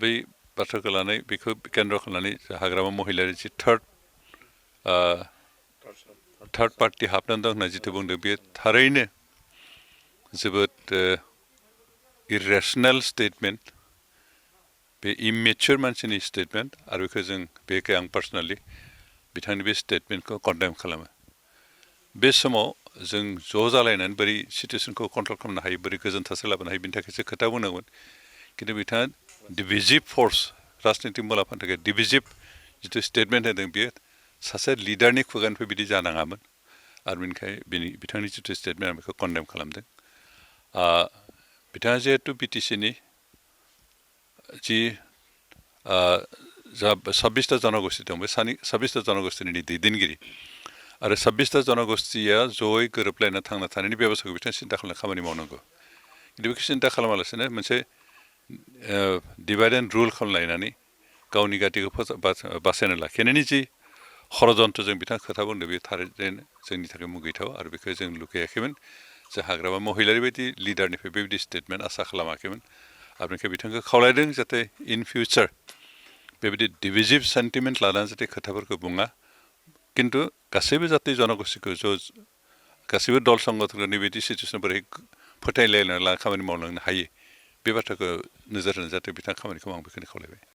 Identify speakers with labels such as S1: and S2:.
S1: बै बाथ्राखौ लानानै बेखौ केन्द्र खालामनानै हाग्रामा महिलारि जि थार्ड पार्टि हाबनानै दं होनना जिथु बुंदों बेयो थारैनो जोबोद इरेसनेल स्टेटमेन्ट बे इमेच्योर मानसिनि स्टेटमेन्ट आरो बेखौ आं पार्सनेलि बिथांनि बे स्टेटमेन्टखौ कन्डेम खालामो बे समाव जों ज' जालायनानै बोरै सिटुवेसनखौ कन्ट्रल खालामनो हायो बोरै गोजोन थासारि लाबोनो हायो बिनि थाखायसो खोथा बुंनांगोन खिन्थु बिथाङा डिभिजिभ फर्स राजनितिक मुलाम्फानि थाखाय डिभिजिभ जिथु स्टेटमेन्ट होदों बेयो सासे लिडारनि खुगानिफ्राय बिदि जानाङामोन आरो बेनिखायनो बिथांनि जिथु स्टेटमेन्ट आं बेखौ कन्डेम खालामदों बिथाङा जिहेतु बिटिसिनि जि जा 26टा जनगोष्ठी दं बे 26टा जनगोष्ठीनि दैदेनगिरि आरो 26टा जनगोष्ठीया जयै गोरोबलायना थांना थानायनि बेबस्थाखौ बिथाङा सिन्था खालामना खामानि मावनांगौ खिन्थु बेखौ सिन्था खालामालासिनो मोनसे डिभाइड एन्ड रुल खालामलायनानै गावनि गादिखौ बासायना लाखिनायनि जि षड़जन्त्रजों बिथाङा खोथा बुंदों बे थारैनो जोंनि थाखाय मुगैथाव आरो बेखौ जों लुगैयाखैमोन जे हाग्रामा महिलारि बायदि लिडारनिफ्राय बेबायदि स्टेटमेन्ट आसा खालामाखैमोन आरो बेनिखायनो बिथांखौ खावलायदों जाहाथे इन फिउचार बेबायदि डिभिजिभ सेन्टिमेन्ट लानानै जाहाथे खोथाफोरखौ बुङा खिन्थु गासैबो जाति जनगोष्ठीखौ गासैबो दल संगठनखौ नैबायदि सिटुवेसनाव बोरै फोथायलायना खामानि मावलांनो हायो बे बाथ्राखौ नोजोर होनो जाहाथे बिथाङा खामानिखौ आं बेखौनो खावलायबाय